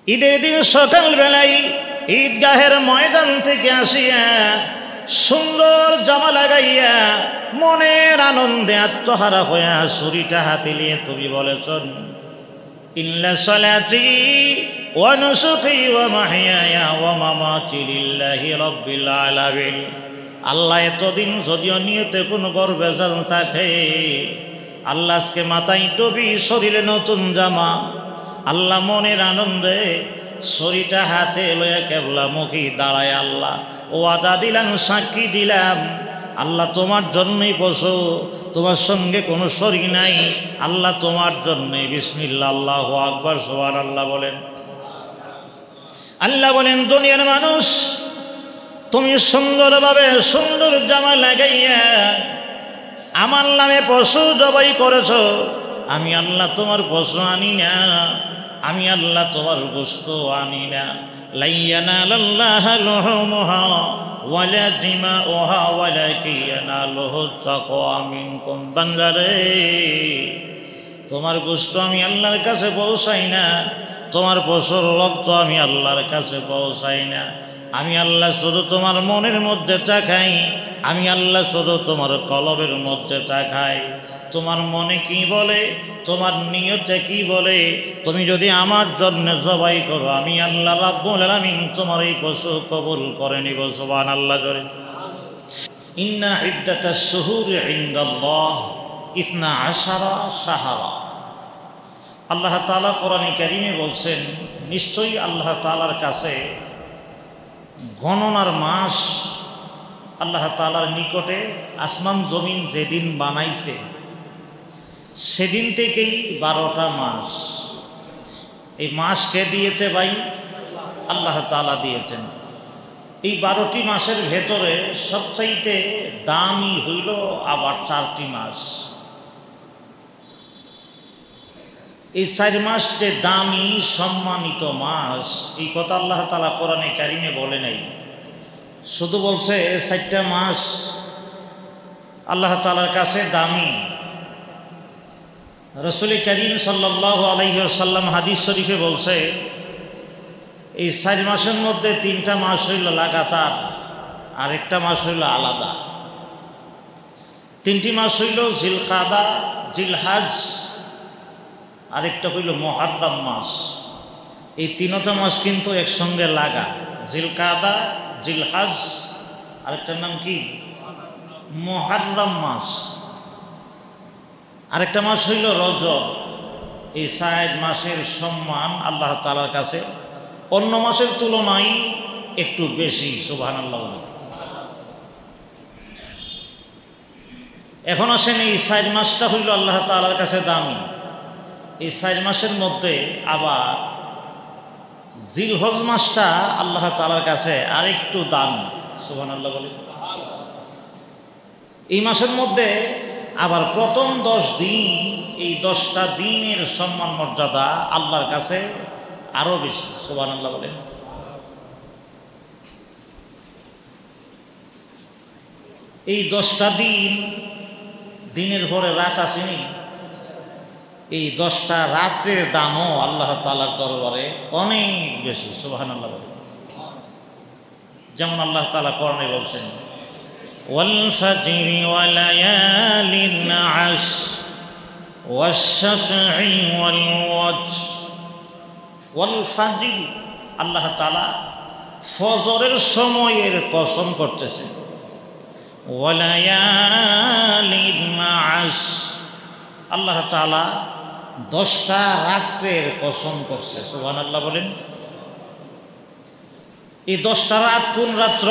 ঈদের দিন সকালবেলায় ঈদগাহের ময়দান থেকে আসিয়া সুন্দর জামা লাগাইয়া মনের আনন্দে আত্মহারা হইয়া ছুরিটা হাতে নিয়ে তুমি বলেছ, ইন্না সালাতি ওয়া নুসুকি ওয়া মাহইয়ায়া ওয়া মামাতি লিল্লাহি রাব্বিল আলামিন। আল্লাহ এতদিন যদিও নিয়তে কোনো গর্বেজাল থাকে, আল্লাহ আজকে মাথায় টুপি, শরীরে নতুন জামা, আল্লাহ মনের আনন্দে ছুরিটা হাতে লইয়া কেবলামুখী দাঁড়ায় আল্লাহ ওয়াদা দিলাম, সাক্ষী দিলাম, আল্লাহ তোমার জন্যই বসো, তোমার সঙ্গে কোনো শরীক নাই, আল্লাহ তোমার জন্যই। বিসমিল্লাহ, আল্লাহু আকবার, সুবহানাল্লাহ বলেন। আল্লাহ বলেন, দুনিয়ার মানুষ, তুমি সুন্দরভাবে সুন্দর জামা লাগাইয়া আমার নামে পশু জবাই করেছ, আমি আল্লাহ তোমার পশু আনি না, আমি আল্লাহ তোমার গোশত আনি না। লা ইয়ানালাল্লাহু লুহুমুহা ওয়ালা দিমাউহা ওয়ালাকিন ইয়ানালুহু তাকওয়া মিনকুম। বান্দারে, তোমার গোশত আমি আল্লাহর কাছে পৌঁছাই না, তোমার পশুর রক্ত আমি আল্লাহর কাছে পৌঁছাই না। আমি আল্লাহ শুধু তোমার মনের মধ্যে তাকাই, আমি আল্লাহ শুধু তোমার কলবের মধ্যে তাকাই। তোমার মনে কি বলে, তোমার নিয়তে কি বলে, তুমি যদি আমার জন্য জবাই করো, আমি আল্লাহ রাব্বুল আলামিন তোমার এই পশু কবুল করে নিব। সুবহানাল্লাহ করে। ইন্না ইদ্দাতাশ শুহুরি ইনদাল্লাহ 12 শাহরা। আল্লাহ তাআলা কোরআনে কারীমে বলছেন, নিশ্চয়ই আল্লাহ তাআলার কাছে গণনার মাস, আল্লাহ তাআলার নিকটে আসমান জমিন যেদিন বানাইছে সেদিন থেকেই 12টা মাস। এই মাসকে দিয়েছে ভাই আল্লাহ তাআলা দিয়েছেন। এই 12টি মাসের ভেতরে সবচাইতে দামি হইল আবার 4টি মাস। এই 4 মাস যে দামি সম্মানিত মাস, এই কথা আল্লাহ তাআলা কোরআনে কারিমে বলে নাই, শুধু বলছে 4টা মাস আল্লাহ তাআলার কাছে দামি। রাসূল কারীম সাল্লাল্লাহু আলাইহি ওয়াসাল্লাম হাদিস শরীফে বলছে, এই 4 মাসের মধ্যে 3টা মাস হইল লাগাতার, আর একটা মাস হইল আলাদা। 3টি মাস হইল জিলকাদা, জিলহজ, আরেকটা হইল মুহররম মাস। এই 3টা মাস কিন্তু একসঙ্গে লাগা, জিলকাদা, জিলহজ, আরেকটার নাম কি মুহররম মাস, আরেকটা মাস হইল রজব। এই 4 মাসের সম্মান আল্লাহ তাআলার কাছে অন্য মাসের তুলনায় একটু বেশি। সুবহানাল্লাহ। এখন আসেন, এই 4 মাসটা হইল আল্লাহ তাআলার কাছে দামি। এই 4 মাসের মধ্যে আবার জিলহজ মাসটা আল্লাহ তাআলার কাছে আরেকটু দামি। সুবহানাল্লাহ বলে। এই মাসের মধ্যে আবার প্রথম 10 দিন, এই 10টা দিনের সম্মান মর্যাদা আল্লাহর কাছে আরো বেশি। সুবহানাল্লাহ বলে। এই 10টা দিন, দিনের পরে রাত আসেনি, এই 10টা রাত্রের দামও আল্লাহ তাআলার দরবারে অনেক বেশি। সুবহানাল্লাহ বলে। যেমন আল্লাহ তাআলা কোরআনে বলছেন, ওয়াল ফাজরি ওয়া লায়ালিন আশর ওয়াশ শাফঈ ওয়াল ওয়াতর। ওয়াল ফাজরি, আল্লাহ তাআলা ফজরের সময়ের কসম করতেছেন। ওয়া লায়ালিন আশর, আল্লাহ তাআলা 10টা রাত্রের কসম করছে। সুবহানাল্লাহ বলেন। এই 10টা রাত কোন রাত্র?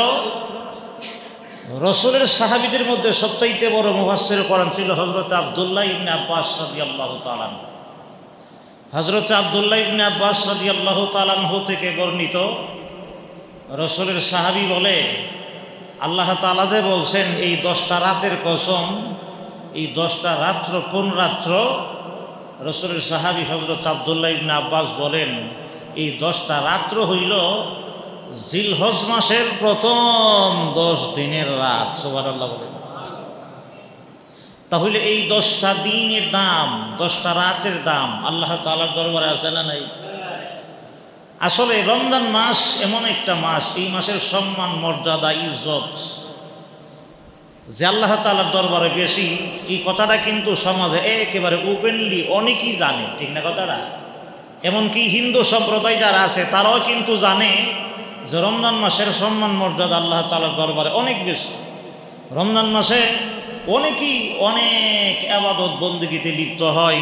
রাসূলের সাহাবীদের মধ্যে সবচাইতে বড় মুফাসসির কোরআন ছিল হযরত আব্দুল্লাহ ইবনে আব্বাস রাদিয়াল্লাহু তাআলা। হযরত আব্দুল্লাহ ইবনে আব্বাস রাদিয়াল্লাহু তাআলা থেকে বর্ণিত, রাসূলের সাহাবী বলে, আল্লাহ তাআলা যে বলছেন এই 10টা রাতের কসম, এই 10টা রাত্র কোন রাত্র? রাসূলের সাহাবী হযরত আব্দুল্লাহ ইবনে আব্বাস বলেন, এই 10টা রাত্র হইল জিলহজ মাসের প্রথম 10 দিনের রাত। সুবহানাল্লাহ বলেন। তাহলে এই 10টা দিনের দাম, 10টা রাতের দাম আল্লাহ তাআলার দরবারে আছে না নাই? আসলে রমজান মাস এমন একটা মাস, এই মাসের সম্মান, মর্যাদা, ইজ্জত যে আল্লাহ তাআলার দরবারে বেশি, এই কথাটা কিন্তু সমাজে একেবারে ওপেনলি অনেকেই জানে, ঠিক না কথাটা? এমনকি হিন্দু সম্প্রদায় যারা আছে তারাও কিন্তু জানে যে রমজান মাসের সম্মান, মর্যাদা আল্লাহ তাআলার দরবারে অনেক বেশি। রমজান মাসে অনেকেই অনেক ইবাদত বন্দেগীতে লিপ্ত হয়,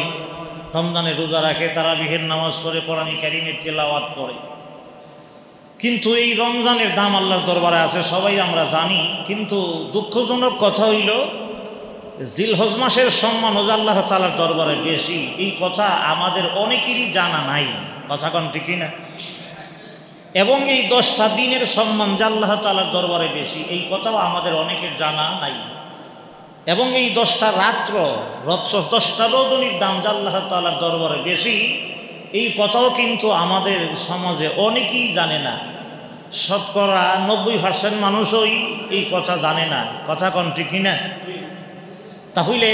রমজানে রোজা রাখে, তারাবিহের নামাজ পড়ে, কোরআন কারীমের তিলাওয়াত করে। কিন্তু এই রমজানের দাম আল্লাহর দরবারে আছে সবাই আমরা জানি, কিন্তু দুঃখজনক কথা হইল জিলহজ মাসের সম্মান ও আল্লাহ তাআলার দরবারে বেশি, এই কথা আমাদের অনেকেরই জানা নাই। কথা কোন ঠিক না? এবং এই 10টা দিনের সম্মান যে আল্লাহ তাআলার দরবারে বেশি, এই কথাও আমাদের অনেকের জানা নাই। এবং এই 10টা রাত্র, 10টা রজনীর দাম যে আল্লাহ তাআলার দরবারে বেশি, এই কথাও কিন্তু আমাদের সমাজে অনেকেই জানে না। শতকরা 90% মানুষই এই কথা জানে না। কথা কোন ঠিক না? তাহলে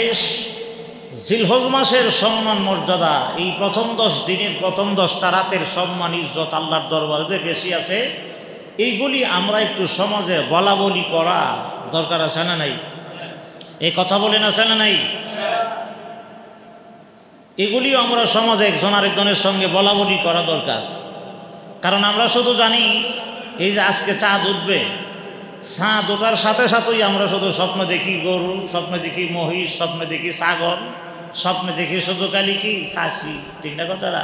জিলহজ মাসের সম্মান, মর্যাদা, এই প্রথম 10 দিনের প্রথম 10টা রাতের সম্মান, ইজ্জত আল্লাহর দরবারে যে বেশি আছে, এইগুলি আমরা একটু সমাজে বলা বলি করা দরকার আছে না নাই? এই কথা বলেন আছে না নাই? এগুলিও আমরা সমাজে একজন আরেকজনের সঙ্গে বলা বলি করা দরকার। কারণ আমরা শুধু জানি এই যে আজকে চাঁদ উঠবে, চাঁদ ওঠার সাথে সাথেই আমরা শুধু স্বপ্ন দেখি গরু, স্বপ্ন দেখি মহিষ, স্বপ্ন দেখি ছাগল, স্বপ্নে দেখি শুধু কালি কি খাসি, ঠিক না কথাটা?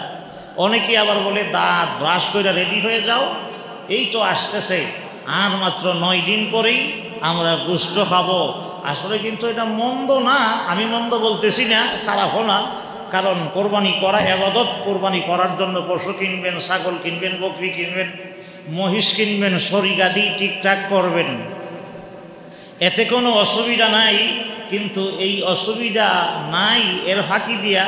অনেকেই আবার বলে দাঁত ব্রাশ করে রেডি হয়ে যাও, এই তো আসতেছে, আর মাত্র 9 দিন পরেই আমরা গোশত খাবো। আসলে কিন্তু এটা মন্দ না, আমি মন্দ বলতেছি না, খারাপও না। কারণ কোরবানি করা ইবাদত, কোরবানি করার জন্য পশু কিনবেন, ছাগল কিনবেন, বকরি কিনবেন, মহিষ কিনবেন, শরীগাদি ঠিকঠাক করবেন, এতে কোনো অসুবিধা নাই। কিন্তু এই অসুবিধা নাই এর ফাঁকি দিয়া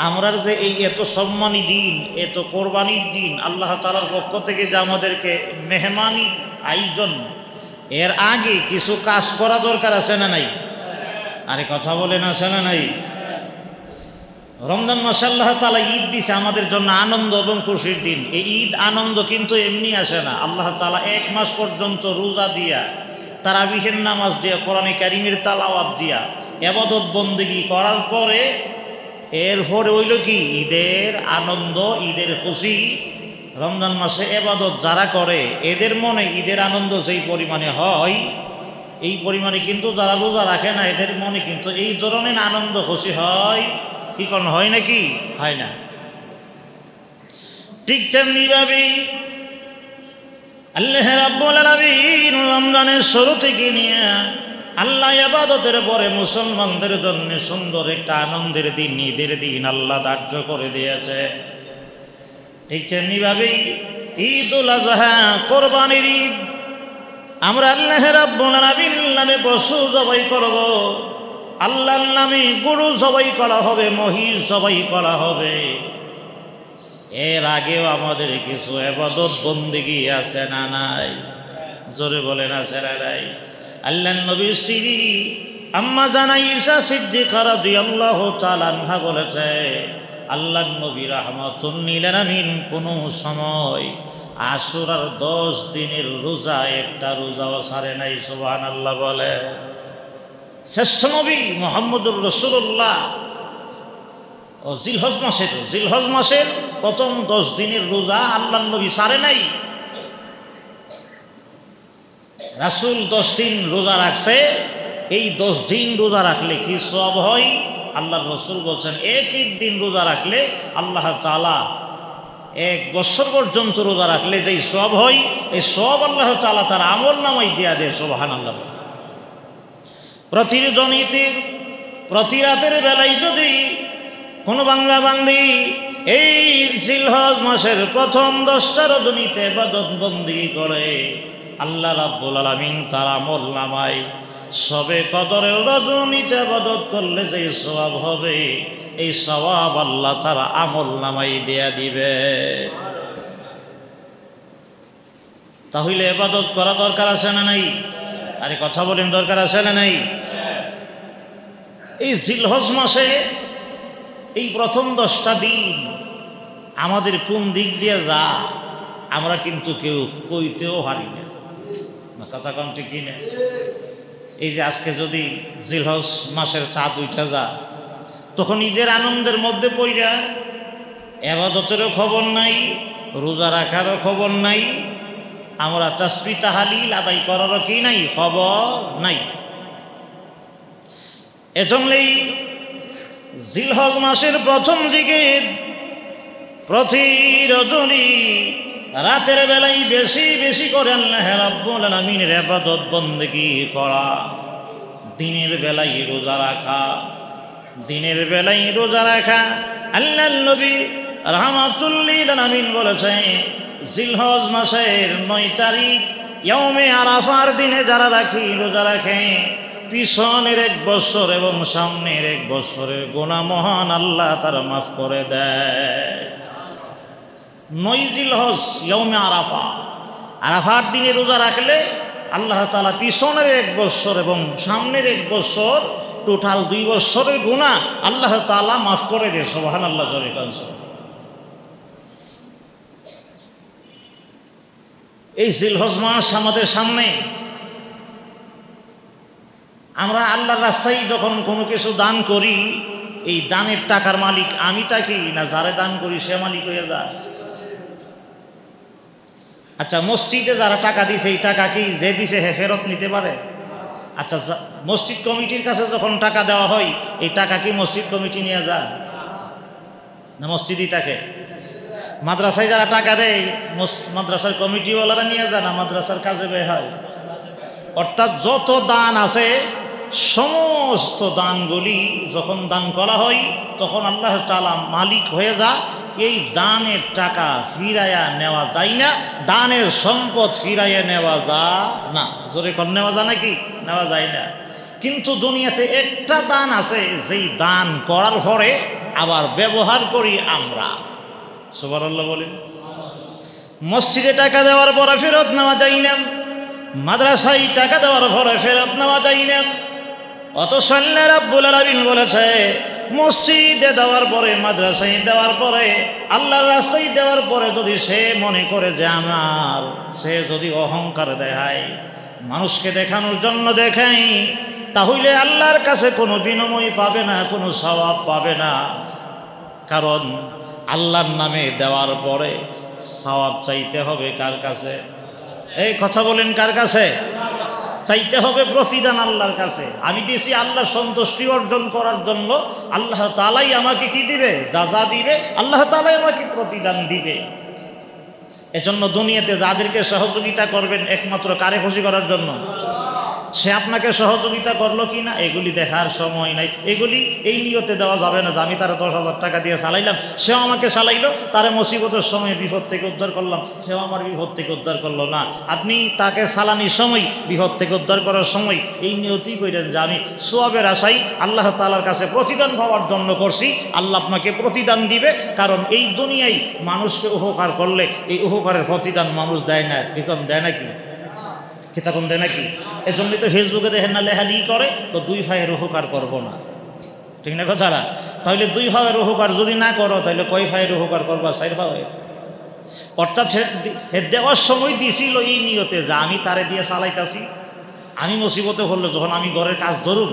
আমরা যে এই এত সম্মানী দিন, এত কোরবানির দিন আল্লাহ তাআলার পক্ষ থেকে যে আমাদেরকে মেহমানি আয়োজন, এর আগে কিছু কাজ করা দরকার আছে না নাই? আরে কথা বলেন আছে না নাই? রমজান মাসে আল্লাহ তাআলা ঈদ দিছে আমাদের জন্য আনন্দ এবং খুশির দিন। এই ঈদ আনন্দ কিন্তু এমনি আসে না। আল্লাহ তাআলা 1 মাস পর্যন্ত রোজা দিয়া, তারাবিহের নামাজ দিয়া, কোরআন কারীমের তেলাওয়াত দিয়া, ইবাদত বন্দেগী করার পরে এরপরে হইল কি ঈদের আনন্দ, ঈদের খুশি। রমজান মাসে ইবাদত যারা করে এদের মনে ঈদের আনন্দ যেই পরিমাণে হয়, এই পরিমাণে কিন্তু যারা রোজা রাখে না এদের মনে কিন্তু এই ধরনের আনন্দ খুশি হয় কি কোন হয় নাকি? হয় না। ঠিক তেমনি ভাবে আল্লাহ রাব্বুল আলামিন রমজানের শুরু থেকে নিয়ে আল্লাহ ইবাদতের পরে মুসলমানদের জন্য সুন্দর একটা আনন্দের দিন, ঈদের দিন আল্লাহ ধার্য করে দিয়েছে। ঠিক তেমনি ভাবে ঈদুল আযহা, কোরবানির ঈদ, আমরা আল্লাহ রাব্বুল আলামিন নামে পশু জবাই করব, আল্লাহর নামে গরু জবাই করা হবে, মহিষ জবাই করা হবে। এর আগেও আমাদের কিছু ইবাদত বন্দেগী আছে না নাই? জোরে বলেন আছে না নাই? আল্লাহর নবীর স্ত্রী আম্মা জান আয়েশা সিদ্দিকা রাদিয়াল্লাহু তাআলা আনহা বলেছে, আল্লাহর নবী রাহমাতুল লিল আলামিন কোন সময় আশুরার 10 দিনের রোজা একটা রোজাও ছাড়ে নাই। সুবহানাল্লাহ বলে। শ্রেষ্ঠ নবী মুহাম্মদুর রাসূলুল্লাহ ও জিলহজ মাসের প্রথম 10 দিনের রোজা আল্লাহর নবী ছাড়ে নাই। রাসূল 10 দিন রোজা রাখছে। এই 10 দিন রোজা রাখলে কি সওয়াব হয়? আল্লাহর রাসূল বলেন, এক দিন রোজা রাখলে আল্লাহ তাআলা 1 বছর পর্যন্ত রোজা রাখলে যেই সওয়াব হয়, এই সওয়াব আল্লাহ তাআলা তার আমলনামায় দেয়া দেয়। সুবহানাল্লাহ। প্রতিদিনইতে প্রতি রাতের বেলায় যদি কোনো বাংলা বান্দি এই জিলহজ মাসের প্রথম 10টা রজনীতে ইবাদত বন্দেগী করে, আল্লাহ রাব্বুল আলামিন তার আমলনামায় সবে কদরের রজনীতে ইবাদত করলে যে সওয়াব হবে, এই সওয়াব আল্লাহ তার আমলনামায় দেয়া দিবে। তাহলে ইবাদত করা দরকার আছে না নাই? আরে কথা বলেন, দরকার আছে না নাই? এই জিলহজ মাসে এই প্রথম 10টা দিন আমাদের কোন দিক দিয়ে যা আমরা কিন্তু কেউ কইতেও পারি না, কথা কম ঠিক কিনা? এই যে আজকে যদি জিলহজ মাসের চাঁদ উঠা যা, তখন ঈদের আনন্দের মধ্যে পইরা ইবাদতেরও খবর নাই, রোজা রাখারও খবর নাই, আমরা তাসবিহ তাহলিল আদায় করারও কি নাই, খবর নাই। এজন্যই জিলহজ মাসের প্রথম দিকে প্রতি রজনী রাতের বেলায় বেশি বেশি করে আল্লাহ রাব্বুল আলামিনের ইবাদত বন্দেগী করা, দিনের বেলায় রোজা রাখা, দিনের বেলায় রোজা রাখা। আল্লাহর নবী রাহমাতুল লিল আলামিন বলেছেন, জিলহজ মাসের 9 তারিখ ইয়াউমে আরাফার দিনে যারা রাখি রোজা রাখে, পিছনের 1 বছর এবং সামনের 1 বছরের গুনাহ মহান আল্লাহ তারা মাফ করে দেয়। 9 জিলহজ ইয়াউমে আরাফা, আরাফার দিনে রোজা রাখলে আল্লাহ তাআলা পিছনের 1 বছর এবং সামনের 1 বছর, টোটাল 2 বছরের গুনাহ আল্লাহ তাআলা মাফ করে দেয়। সুবহানাল্লাহ। জোরে কান। এই জিলহজ মাস আমাদের সামনে, আমরা আল্লাহর রাস্তায় যখন কোনো কিছু দান করি, এই দানের টাকার মালিক আমি থাকি না যারে দান করি সে মালিক হয়ে যায়? আচ্ছা, মসজিদে যারা টাকা দিছে এই টাকা কি যে দিছে হে ফেরত নিতে পারে? আচ্ছা, মসজিদ কমিটির কাছে যখন টাকা দেওয়া হয় এই টাকা কি মসজিদ কমিটি নিয়ে যায় না মসজিদই থাকে? মাদ্রাসায় যারা টাকা দেয় মাদ্রাসার কমিটিওয়ালারা নিয়ে যায় না মাদ্রাসার কাজে ব্যয় হয়? অর্থাৎ যত দান আছে সমস্ত দানগুলি যখন দান করা হয় তখন আল্লাহ তাআলা মালিক হয়ে যায়। এই দানের টাকা ফিরাইয়া নেওয়া যায় না, দানের সম্পদ ফিরাইয়া নেওয়া যায় না। জোরে কর, নেওয়া যায় নাকি? নেওয়া যায় না। কিন্তু দুনিয়াতে একটা দান আছে যেই দান করার পরে আবার ব্যবহার করি আমরা। সুবহানাল্লাহ বলেন। মসজিদে টাকা দেওয়ার পরে ফেরত নেওয়া যায় না, মাদ্রাসায় টাকা দেওয়ার পরে ফেরত নেওয়া যায় না। অথচ আল্লাহ রাব্বুল আলামিন বলেছে, মসজিদে দেওয়ার পরে, মাদ্রাসায় দেওয়ার পরে, আল্লাহর রাস্তায় দেওয়ার পরে যদি সে মনে করে যে আমার, সে যদি অহংকার দেখায়, মানুষকে দেখানোর জন্য দেখাই, তাহলে আল্লাহর কাছে কোনো বিনিময় পাবে না, কোনো সওয়াব পাবে না। কারণ আল্লাহর নামে দেওয়ার পরে সওয়াব চাইতে হবে কার কাছে? এই কথা বলেন, কার কাছে চাইতে হবে? প্রতিদান আল্লাহর কাছে। আমি দিয়েছি আল্লাহর সন্তুষ্টি অর্জন করার জন্য, আল্লাহ তাআলাই আমাকে কি দিবে? যা দিবে আল্লাহ তাআলাই আমাকে প্রতিদান দিবে। এজন্য দুনিয়াতে যাদেরকে সহযোগিতা করবেন একমাত্র কারে খুশি করার জন্য। সে আপনাকে সহযোগিতা করলো কি না এগুলি দেখার সময় নাই। এগুলি এই নিয়তে দেওয়া যাবে না যে আমি তারা 10,000 টাকা দিয়ে চালাইলাম, সেও আমাকে চালাইলো, তারে মুসিবতের সময় বিপদ থেকে উদ্ধার করলাম, সেও আমার বিপদ থেকে উদ্ধার করলো না। আপনি তাকে চালানির সময়, বিপদ থেকে উদ্ধার করার সময় এই নিয়তেই করেন যে আমি সওয়াবের আশাই আল্লাহ তাআলার কাছে প্রতিদান পাওয়ার জন্য করছি, আল্লাহ আপনাকে প্রতিদান দিবে। কারণ এই দুনিয়ায় মানুষকে উপকার করলে এই উপকারের প্রতিদান মানুষ দেয় না। এখন দেয় নাকি? তখন দেয় নাকি? এজন্যই তো ফেসবুকে দেখেন না লেহালি করে তো 2 ভাইয়ের উপকার করবো না, ঠিক না কথাটা? তাহলে 2 ভাইয়ের উপকার যদি না করো তাহলে কয় ভাইয়ের উপকার করবা? 4 ভাইয়ের। অর্থাৎ সে দেওয়ার সময় দিছিল এই নিয়তে যে আমি তারে দিয়ে চালাইতাছি, আমি মুসিবতে হলে যখন আমি ঘরের কাজ ধরুন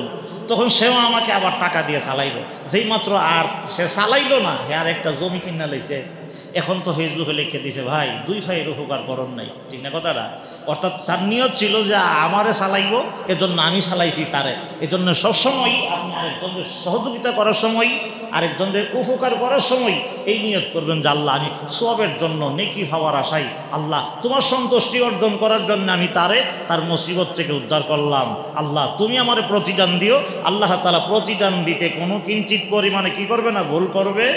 তখন সেও আমাকে আবার টাকা দিয়ে চালাইব। যেই মাত্র আর সে চালাইলো না, হে আর একটা জমি কিনা লাইছে, এখন তো ফেসবুকে লিখে দিছে ভাই 2 ভাইয়ের উপকার করণ নাই, ঠিক না কথাটা? অর্থাৎ তার নিয়ত ছিল যে আমারে চালাইব, এজন্য আমি চালাইছি তারে। এজন্য সবসময় আপনি আরেকজনকে সহযোগিতা করার সময়, আরেকজনের উপকার করার সময় এই নিয়ত করবেন যে আল্লাহ আমি সওয়াবের জন্য, নেকি পাওয়ার আশায়, আল্লাহ তোমার সন্তুষ্টি অর্জন করার জন্য আমি তারে তার মুসিবত থেকে উদ্ধার করলাম, আল্লাহ তুমি আমারে প্রতিদান দিও। আল্লাহ তাআলা প্রতিদান দিতে কোনো কিঞ্চিত পরিমাণে কি করবে না, ভুল করবে।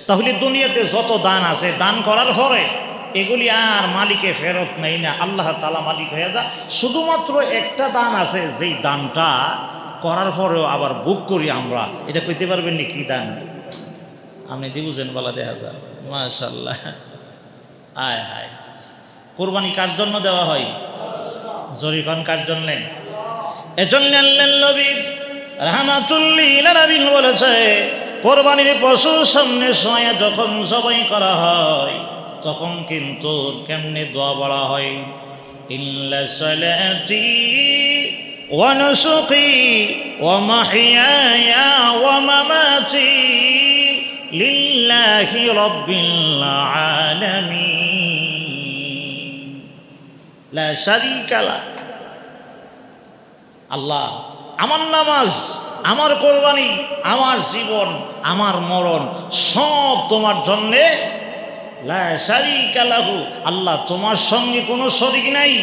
তাহলে দুনিয়াতে যত দান আছে, দান করার পরে এগুলি আর মালিকে ফেরত নেই না, আল্লাহ তাআলা মালিক হয়ে যায়। শুধুমাত্র একটা দান আছে যেই দানটা করার পরেও আবার বুক করি আমরা। এটা কইতে পারবেন নি কি দান? আপনি দিবুঝেন বলা দেখা যায়। মাশাআল্লাহ। আয় হায়, কোরবানি কার জন্য দেওয়া হয়? জরিফান কার জন্য? এজন্য আল্লাহর নবী রাহমাতুল লিল আলামিন বলেছে, কোরবানির পশু সামনে শোয়া যখন জবাই করা হয় তখন কিন্তু কেমনে দোয়া পড়া হয়, ইন্না সালাতি ওয়া নুসুকি ওয়া মাহইয়ায়া ওয়া মামাতি লিল্লাহি রাব্বিল আলামিন লা শারীকা লা। আল্লাহ, আমার নামাজ, আমার কোরবানি, আমার জীবন, আমার মরণ সব তোমার জন্যে। লা শারীকা লাহু, আল্লাহ তোমার সঙ্গে কোনো শরীক নাই।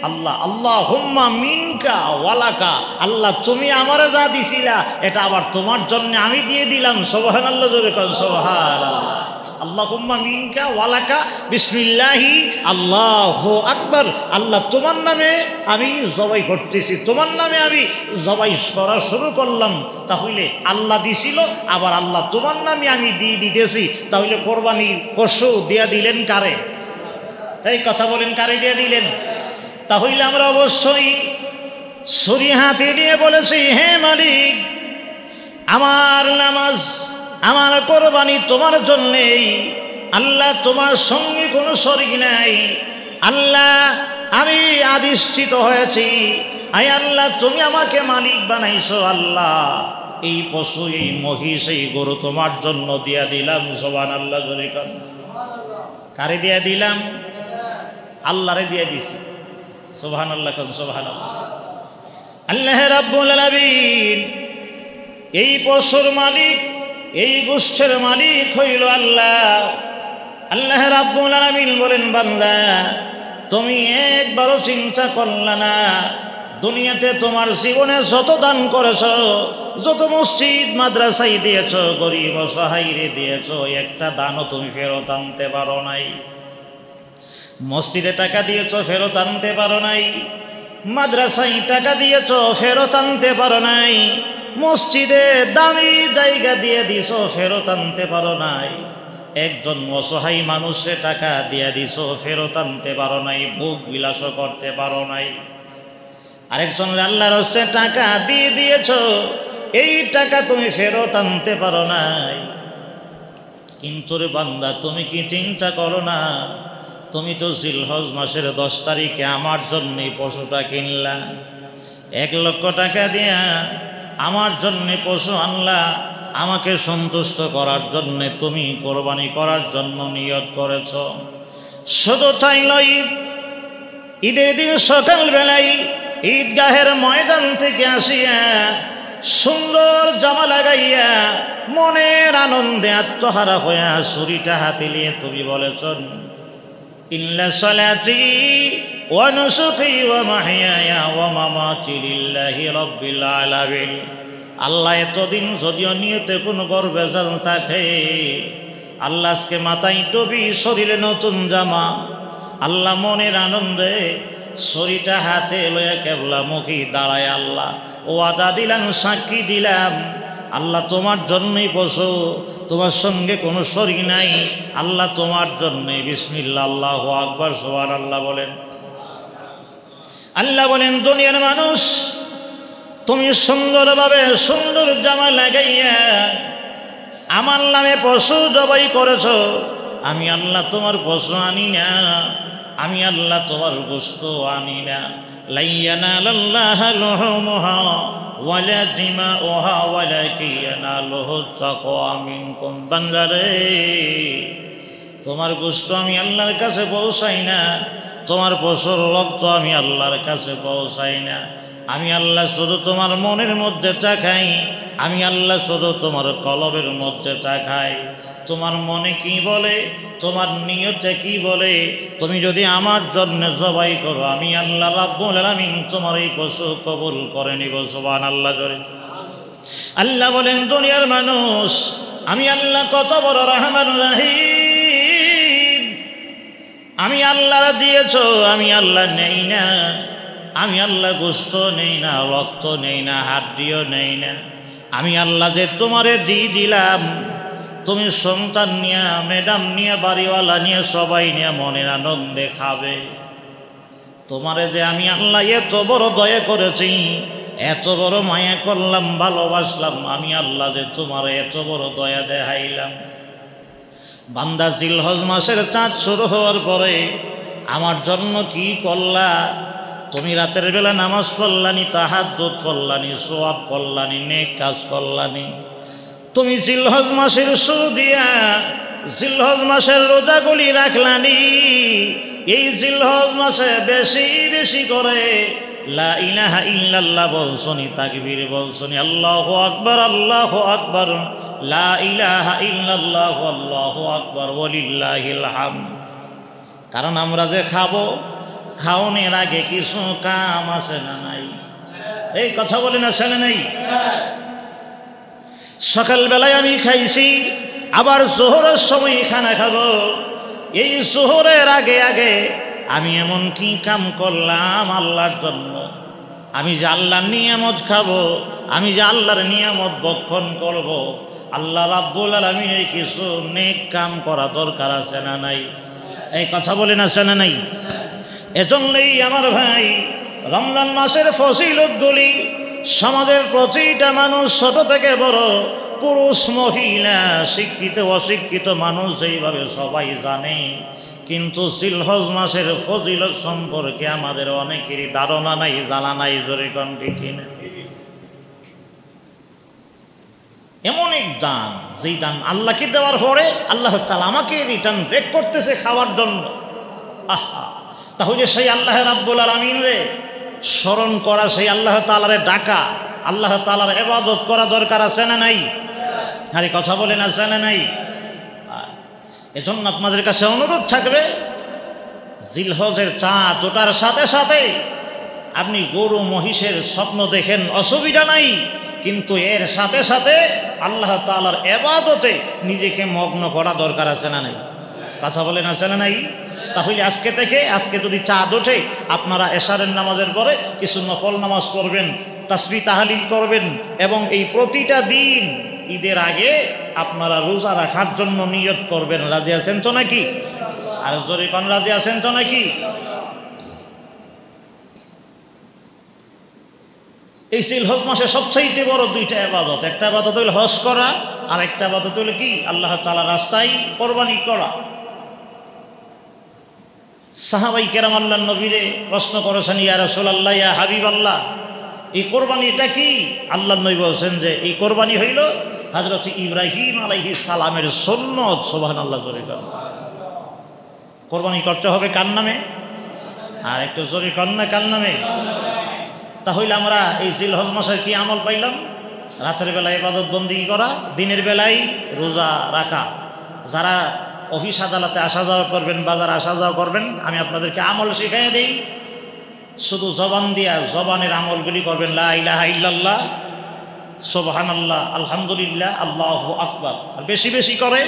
আল্লাহ আল্লাহুম্মা মিনকা ওয়ালাকা, আল্লাহ তুমি আমারে যা দিছিলা এটা আবার তোমার জন্য আমি দিয়ে দিলাম। সুবহানাল্লাহ, জোরে কোন সুবহানাল্লাহ। আল্লাহুম্মা মিনকা ওয়ালাকা বিসমিল্লাহি আল্লাহু আকবার। আল্লাহ তোমার নামে আমি জবাই করতেছি, তোমার নামে আমি জবাই করা শুরু করলাম। তাহলে আল্লাহ দিছিল, আবার আল্লাহ তোমার নামে আমি দিয়ে দিতেছি। তাহলে কোরবানির পশু দিয়া দিলেন কারে? এই কথা বলেন, কারে দিয়ে দিলেন? তাহলে আমরা অবশ্যই ছুরি হাতে নিয়ে বলেছি, হে মালিক, আমার নামাজ, আমার কোরবানি তোমার জন্যেই। আল্লাহ তোমার সঙ্গে কোনো শরীক নাই। আল্লাহ আমি আদিষ্ঠিত হয়েছি, আয় আল্লাহ তুমি আমাকে মালিক বানাইছো। আল্লাহ এই পশু, এই মহিষ, এই গরু তোমার জন্য দিয়া দিলাম। সুবহানাল্লাহ, জোরে কোন। কারে দিয়া দিলাম? আল্লাহরে দিয়ে দিছি। সুবহানাল্লাহ, কোন সুবহানাল্লাহ। আল্লাহ রাব্বুল আলামিন এই পশুর মালিক, এই গোষ্ঠের মালিক হইল আল্লাহ। আল্লাহ রাব্বুল আলামিন বলেন, বান্দা তুমি একবারও চিন্তা করলা না, দুনিয়াতে তোমার জীবনে যত দান করেছ, যত মসজিদ মাদ্রাসায় দিয়েছ, গরিব অসহায়রে দিয়েছ, একটা দানও তুমি ফেরত আনতে পারো নাই। মসজিদে টাকা দিয়েছ, ফেরত আনতে পারো নাই। মাদ্রাসায় টাকা দিয়েছ, ফেরত আনতে পারো নাই। মসজিদে দামি জায়গা দিয়ে দিছ, ফেরত আনতে পারো নাই। একজন অসহায় মানুষে টাকা দিয়ে দিছ, ফেরত আনতে পারো নাই। ভোগ বিলাস করতে পারো নাই। আরেকজন আল্লাহর রাস্তায় টাকা দিয়ে দিয়েছ, এই টাকা তুমি ফেরত আনতে পারো নাই। কিন্তু রে বান্দা, তুমি কি চিন্তা করো না, তুমি তো জিলহজ মাসের 10 তারিখে আমার জন্য পশুটা কিনলা, 1 লক্ষ টাকা দিয়া আমার জন্য পশু আনলা, আমাকে সন্তুষ্ট করার জন্য তুমি কোরবানি করার জন্য নিয়ত করেছ। শুধু তাই নয়, ঈদের দিন সকালবেলায় ঈদগাহের ময়দান থেকে আসিয়া সুন্দর জামা লাগাইয়া মনের আনন্দে আত্মহারা হইয়া ছুরিটা হাতে নিয়ে তুমি বলেছ, ইন্না সালাতি ওয়া নুসুকি ওয়া মাহইয়ায়া ওয়া মামাতি লিল্লাহি রাব্বিল আলামিন। আল্লাহ এতদিন যদিও নিয়তে কোনো গর্বেজাল থাকে, আল্লাহ আজকে মাথায় টুপি, শরীরে নতুন জামা, আল্লাহ মনের আনন্দে ছুরিটা হাতে লইয়া কেবলামুখী দাঁড়ায় আল্লাহ ওয়াদা দিলাম, সাক্ষী দিলাম, আল্লাহ তোমার জন্যই পশু, তোমার সঙ্গে কোনো শরীক নাই। আল্লাহ তোমার জন্যই। বিসমিল্লাহ, আল্লাহু আকবার, সুবহানাল্লাহ বলেন। আল্লাহ বলেন, দুনিয়ার মানুষ, তুমি সুন্দরভাবে সুন্দর জামা লাগাইয়া আমার নামে পশু জবাই করেছ। আমি আল্লাহ তোমার পশু আনি না, আমি আল্লাহ তোমার গোশত আনি না। লা ইয়ানালাল্লাহু লুহুমুহা ওয়ালা দিমাউহা ওয়ালাকিন ইয়ানালুহু তাকওয়া মিনকুম। বান্দারে, তোমার গোশত আমি আল্লাহর কাছে পৌঁছাই না, তোমার পশুর রক্ত আমি আল্লাহর কাছে পৌঁছাই না। আমি আল্লাহ শুধু তোমার মনের মধ্যে তাকাই, আমি আল্লাহ শুধু তোমার কলবের মধ্যে তাকাই। তোমার মনে কি বলে, তোমার নিয়তে কি বলে, তুমি যদি আমার জন্য জবাই করো, আমি আল্লাহ রাব্বুল আলামিন তোমার এই পশু কবুল করে নিব। সুবহানাল্লাহ জোরে। আল্লাহ বলেন, দুনিয়ার মানুষ, আমি আল্লাহ কত বড় রহমান রহিম। আমি আল্লাহ দিয়েছ, আমি আল্লাহ নেই না। আমি আল্লাহ গোশত নেই না, রক্ত নেই না, হাড্ডিও নেই না। আমি আল্লাহ যে তোমারে দিয়ে দিলাম, তুমি সন্তান নিয়ে, ম্যাডাম নিয়ে, বাড়িওয়ালা নিয়ে, সবাই নিয়ে মনের আনন্দে খাবে। তোমারে যে আমি আল্লাহ এত বড় দয়া করেছি, এত বড় মায়া করলাম, ভালোবাসলাম, আমি আল্লাহ যে তোমার এত বড় দয়া দেখাইলাম। বান্দা জিলহজ মাসের চাঁদ শুরু হওয়ার পরে আমার জন্য কি করলা? তুমি রাতের বেলা নামাজ পড়লানি, তাহাজ্জুদ পড়লানি, সওয়াব করলানি, নেক কাজ করলানি। তুমি জিলহজ মাসের শুরু দিয়া জিলহজ মাসের রোজাগুলি রাখলানি। এই জিলহজ মাসে বেশি বেশি করে লা ইলাহা ইল্লাল্লাহ বলছনি, তাকবীর বলছনি, আল্লাহু আকবার, আল্লাহু আকবার, লা ইলাহা ইল্লাল্লাহ, আল্লাহু আকবার, ওয়ালিল্লাহিল হামদ। কারণ আমরা যে খাবো, খাওয়ানোর আগে কিছু কাম আছে না নাই? এই কথা বলে না ছেলে নাই? সকালবেলায় আমি খাইছি, আবার জোহরের সময় খানা খাবো। এই জোহরের আগে আগে আমি এমন কি কাম করলাম আল্লাহর জন্য? আমি যে আল্লাহর নিয়ামত খাবো, আমি যে আল্লাহর নিয়ামত ভক্ষণ করব, আল্লাহ রাব্বুল আলামিনের কিছু নেক কাম করা দরকার আছে না নাই? এই কথা বলেন আছে না নাই? এজন্যই আমার ভাই, রমজান মাসের ফজিলতগুলি সমাজের প্রতিটা মানুষ, ছোট থেকে বড়, পুরুষ মহিলা, শিক্ষিত অশিক্ষিত মানুষ যেইভাবে সবাই জানে, কিন্তু জিলহজ মাসের ফজিলত সম্পর্কে আমাদের অনেকেরই ধারণা নাই, জানা নাই। জোরে কোন ঠিক কিনা? এমন এক দান, যেই দান আল্লাহকে দেওয়ার পরে আল্লাহ তাআলা আমাকে রিটার্ন ব্রেক করতেছে খাওয়ার জন্য। আহা, তাহলে সেই আল্লাহ রাব্বুল আলামিন রে স্মরণ করা, সেই আল্লাহ তাআলারে ডাকা, আল্লাহ তাআলার ইবাদত করা দরকার আছে না নাই? আরে কথা বলেন আছে না নাই? এজন্য আপনাদের কাছে অনুরোধ থাকবে, জিলহজের চাঁদ ওঠার সাথে সাথে আপনি গরু মহিষের স্বপ্ন দেখেন, অসুবিধা নাই, কিন্তু এর সাথে সাথে আল্লাহ তাআলার ইবাদতে নিজেকে মগ্ন করা দরকার আছে না নাই? কথা বলেন আছে না নাই? তাহলে আজকে থেকে, আজকে যদি চাঁদ ওঠে, আপনারা এশারের নামাজের পরে কিছু নফল নামাজ করবেন, তাসবিহ তাহলিল করবেন, এবং এই প্রতিটা দিন ঈদের আগে আপনারা রোজা রাখার জন্য নিয়ত করবেন। রাজি আছেন তো নাকি? আর জোরে কোন রাজি আছেন তো নাকি? এই জিলহজ মাসে সবচাইতে বড় দুইটা ইবাদত, একটা ইবাদত হইল হজ করা, আর একটা ইবাদত হইল কি? আল্লাহ তাআলার রাস্তায় কোরবানি করা। সাহাবাই কেরাম আল্লাহর নবীরে প্রশ্ন করেছেন, ইয়া রাসূলুল্লাহ, ইয়া হাবিবাল্লাহ, এই কোরবানিটা কি? আল্লাহর নবী বলছেন যে এই কোরবানি হইল হযরত ইব্রাহিম আলাইহিস সালামের সুন্নত। সুবহানাল্লাহ। জোরে বলেন। কোরবানি করতে হবে কার নামে? আর একটু জোরে করেন না, কার নামে? তাহলে আমরা এই জিলহজ মাসের কি আমল পাইলাম? রাতের বেলায় ইবাদত বন্দেগী করা, দিনের বেলায় রোজা রাখা। যারা অফিস আদালতে আসা যাওয়া করবেন, বাজার আসা যাওয়া করবেন, আমি আপনাদেরকে আমল শিখাইয়া দেই। শুধু জবান দিয়া জবানের আমলগুলি করবেন, লা ইলাহা ইল্লাল্লাহ, সুবহানাল্লাহ, আলহামদুলিল্লাহ, আল্লাহু আকবার। আর বেশি বেশি করে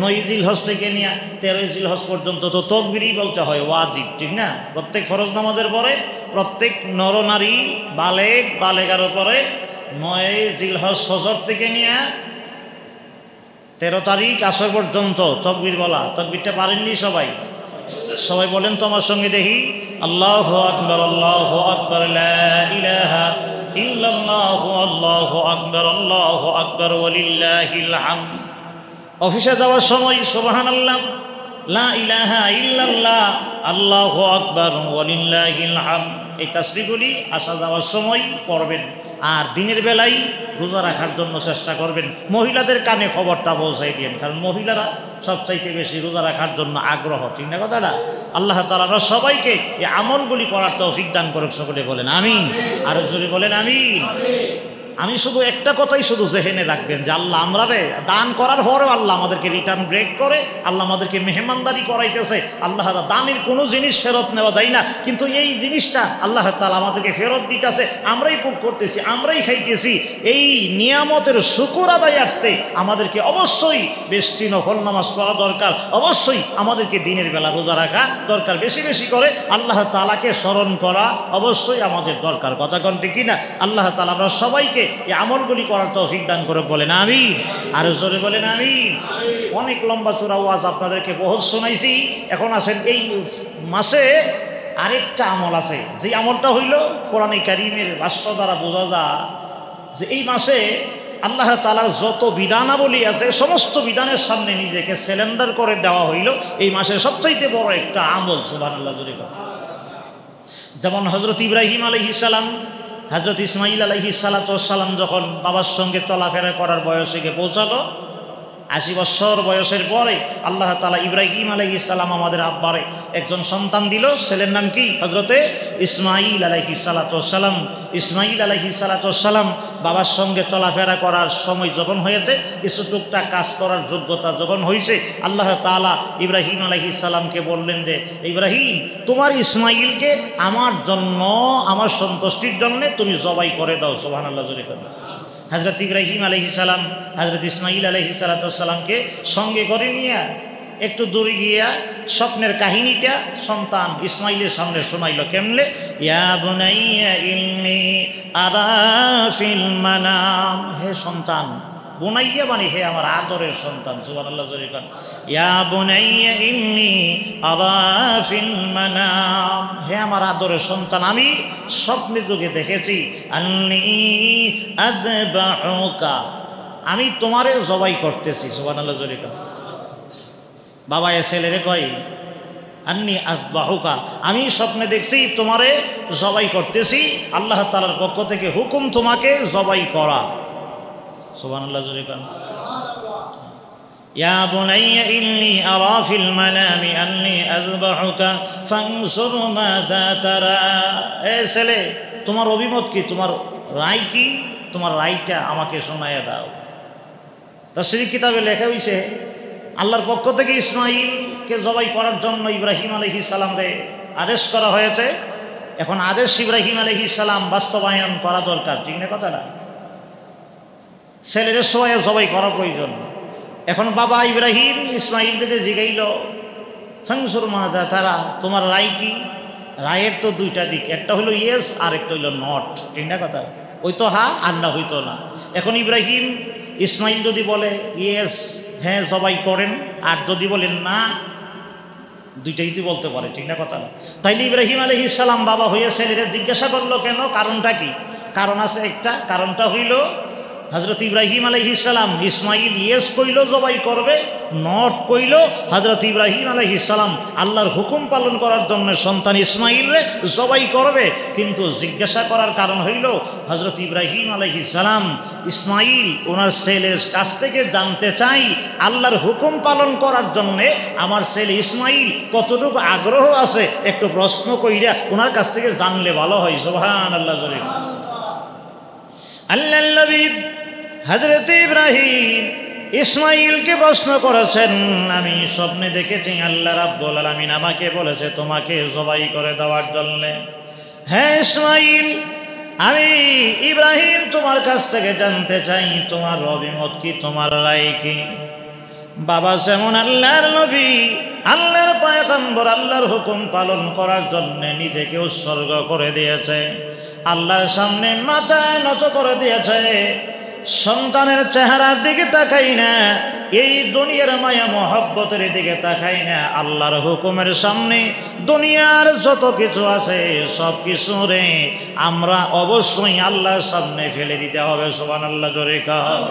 9 জিলহজ থেকে নিয়ে 13 জিলহজ পর্যন্ত তো তাকবীরই বলতে হয়, ওয়াজিব, ঠিক না? প্রত্যেক ফরজ নামাজের পরে প্রত্যেক নরনারী, বালেগ বালেগার উপরে 9 জিলহজ ফজর থেকে নিয়ে 13 তারিখ আসর পর্যন্ত তাকবীর বলা। তাকবীরটা পারেননি সবাই? সবাই বলেন তো আমার সঙ্গে দেখি, আল্লাহু আকবার, আল্লাহু আকবার, লা ইলাহা ইল্লাল্লাহু, আল্লাহু আকবার, আল্লাহু আকবার, ওয়ালিল্লাহিল হামদ। অফিসে যাওয়ার সময় সুবহানাল্লাহ, লা ইলাহা ইল্লাল্লাহ, আল্লাহু আকবার, ওয়ালিল্লাহিল হামদ, এই তাসবিহগুলি আসা যাওয়ার সময় পড়বেন। আর দিনের বেলায় রোজা রাখার জন্য চেষ্টা করবেন। মহিলাদের কানে খবরটা পৌঁছাই দিন, কারণ মহিলারা সবচাইতে বেশি রোজা রাখার জন্য আগ্রহ, ঠিক না কথাটা? আল্লাহ তাআলা সবাইকে এই আমলগুলি করার তৌফিক দান করুক। সকলে বলেন আমিন। আর জোরে বলেন আমিন। আমি শুধু একটা কথাই শুধু জেহেনে রাখবেন যে আল্লাহ আমরা দান করার পরেও আল্লাহ আমাদেরকে রিটার্ন ব্রেক করে, আল্লাহ আমাদেরকে মেহমানদারি করাইতেছে। আল্লাহ দানের কোনো জিনিস ফেরত নেওয়া যায় না, কিন্তু এই জিনিসটা আল্লাহ তাআলা আমাদেরকে ফেরত দিতেছে, আমরাই ভোগ করতেছি, আমরাই খাইতেছি। এই নিয়ামতের শুকর আদায়ার্থে আমাদেরকে অবশ্যই বেশি নফল নামাজ পড়া দরকার, অবশ্যই আমাদেরকে দিনের বেলা রোজা রাখা দরকার, বেশি বেশি করে আল্লাহ তাআলাকে স্মরণ করা অবশ্যই আমাদের দরকার। কথা কোন ঠিক কিনা? আল্লাহ তাআলা আমরা সবাইকে এই আমলগুলি করার তৌফিক দান করে বলেন আমিন। আর জোরে বলেন আমিন। অনেক লম্বা চূড়া ওয়াজ আপনাদেরকে বহুত শোনাইছি। এখন আসেন এই মাসে আরেকটা আমল আছে, যে আমলটা হইল কোরআনে কারীমের ভাষ্য দ্বারা বোঝা যায় যে এই মাসে আল্লাহ তাআলার যত বিধানাবলী আছে সমস্ত বিধানের সামনে নিজেকে সিলিন্ডার করে দেওয়া হইল এই মাসের সবচাইতে বড় একটা আমল। সুবহানাল্লাহ জোরে বলেন। যেমন হযরত ইব্রাহিম আলাইহিস সালাম, হযরত ইসমাঈল আলাইহিস সালাম যখন বাবার সঙ্গে চলাফেরা করার বয়সে গিয়ে পৌঁছালো, ৮০ বছর বয়সের পরে আল্লাহ তাআলা ইব্রাহিম আলাইহিস সালাম আমাদের আব্বারে একজন সন্তান দিল। ছেলের নাম কি? হযরতে ইসমাঈল আলাইহিস সালাম। ইসমাঈল আলাইহিস সালাম বাবার সঙ্গে চলাফেরা করার সময় যখন হয়েছে, কিছু টুকটাক কাজ করার যোগ্যতা যখন হয়েছে, আল্লাহ তাআলা ইব্রাহিম আলাইহিস সালামকে বললেন যে ইব্রাহিম, তোমার ইসমাঈলকে আমার জন্য, আমার সন্তুষ্টির জন্য তুমি জবাই করে দাও। সুবহানাল্লাহ জোরে বলেন। হযরত ইব্রাহিম আলাইহিস সালাম হযরত ইসমাঈল আলাইহিস সালামকে সঙ্গে করে নিয়ে একটু দূরে গিয়া স্বপ্নের কাহিনীটা সন্তান ইসমাঈলের সামনে শোনাইল। কেমনে? ইয়া বুনাইয়া ইন্নী আরা ফিল মানাম, হে সন্তান, বুনাইয়া মানে হে আমার আদরের সন্তান। সুবহানাল্লাহ জোরে বলেন। ইয়া বুনাইয়া ইন্নী আরা ফিল মানাম, হে আমার আদরের সন্তান, আমি স্বপ্নে তোকে দেখেছি, আন্নী আযবাহুকা, আমি তোমারে জবাই করতেছি। সুবহানাল্লাহ জোরে বলেন। বাবা এ ছেলেরে কয় আন্নী আযবাহুকা, আমি স্বপ্নে দেখছি তোমারে জবাই করতেছি, আল্লাহ তাআলার পক্ষ থেকে হুকুম তোমাকে জবাই করা। সুবহানাল্লাহ জোরে বলেন। ইয়া বুনাইয়া ইন্নী আরা ফিল মানামি আন্নী আযবাহুকা ফানজুর মাযা তারা, এ ছেলে, তোমার অভিমত কি, তোমার রায় কি, তোমার রায়টা আমাকে শোনাইয়া দাও। তাফসীর কিতাবে লেখা হইছে আল্লাহর পক্ষ থেকে ইসমাঈলকে জবাই করার জন্য ইব্রাহিম আলাইহিস সালামকে আদেশ করা হয়েছে। এখন আদেশ ইব্রাহিম আলাইহিস সালাম বাস্তবায়ন করা দরকার, ঠিক না কথাটা? ছেলেদের সবাই জবাই করা প্রয়োজন। এখন বাবা ইব্রাহিম ইসমাঈলকে জিগাইল, ফানজুর মাযা তারা, তোমার রায় কি? রায়ের তো দুইটা দিক, একটা হলো ইয়েস আর একটা হইল নট, ঠিক না কথা? ওই তো হা আর না হইতো না। এখন ইব্রাহিম ইসমাঈল যদি বলে ইয়েস, হ্যাঁ জবাই করেন, আর যদি বলেন না, দুইটাই তো বলতে পারে, ঠিক না কথা? তাইলে ইব্রাহিম আলাইহিস সালাম বাবা হয়ে ছেলেদের জিজ্ঞাসা করলো কেন, কারণটা কি? কারণ আছে একটা, কারণটা হইল হযরত ইব্রাহিম আলাইহিস সালাম ইসমাঈল ইয়েস কইল জবাই করবে, নট কইল হযরত ইব্রাহিম আলাইহিস সালাম আল্লাহর হুকুম পালন করার জন্য সন্তান ইসমাঈলরে জবাই করবে। কিন্তু জিজ্ঞাসা করার কারণ হইল হযরত ইব্রাহিম আলাইহিস সালাম ইসমাঈল ওনার ছেলের কাছ থেকে জানতে চাই আল্লাহর হুকুম পালন করার জন্য আমার ছেলে ইসমাঈল কতটুকু আগ্রহ আছে, একটু প্রশ্ন কইরা ওনার কাছ থেকে জানলে ভালো হয়। সুবহানাল্লাহ জোরে আল্লাহর নবী হযরত ইব্রাহিম ইসমাঈলকে প্রশ্ন করেছেন, আমি স্বপ্নে দেখেছি আল্লাহ রাব্বুল আলামিন আমাকে বলেছে তোমাকে জবাই করে দেওয়ার জন্য। হ্যাঁ ইসমাঈল, আমি ইব্রাহিম তোমার কাছ থেকে জানতে চাই তোমার অভিমত কি, তোমার রায় কি? বাবা যেমন আল্লাহর নবী, আল্লাহর পয়গম্বর, আল্লাহর হুকুম পালন করার জন্য নিজেকে উৎসর্গ করে দিয়েছে, আল্লাহর সামনে মাথা নত করে দিয়েছে, সন্তানের চেহারার দিকে তাকাই না, এই দুনিয়ার মায়া মহব্বতের দিকে তাকাই না, আল্লাহর হুকুমের সামনে দুনিয়ার যত কিছু আছে সব কিছু রে আমরা অবশ্যই আল্লাহর সামনে ফেলে দিতে হবে। সুবহানাল্লাহ জোরে কও।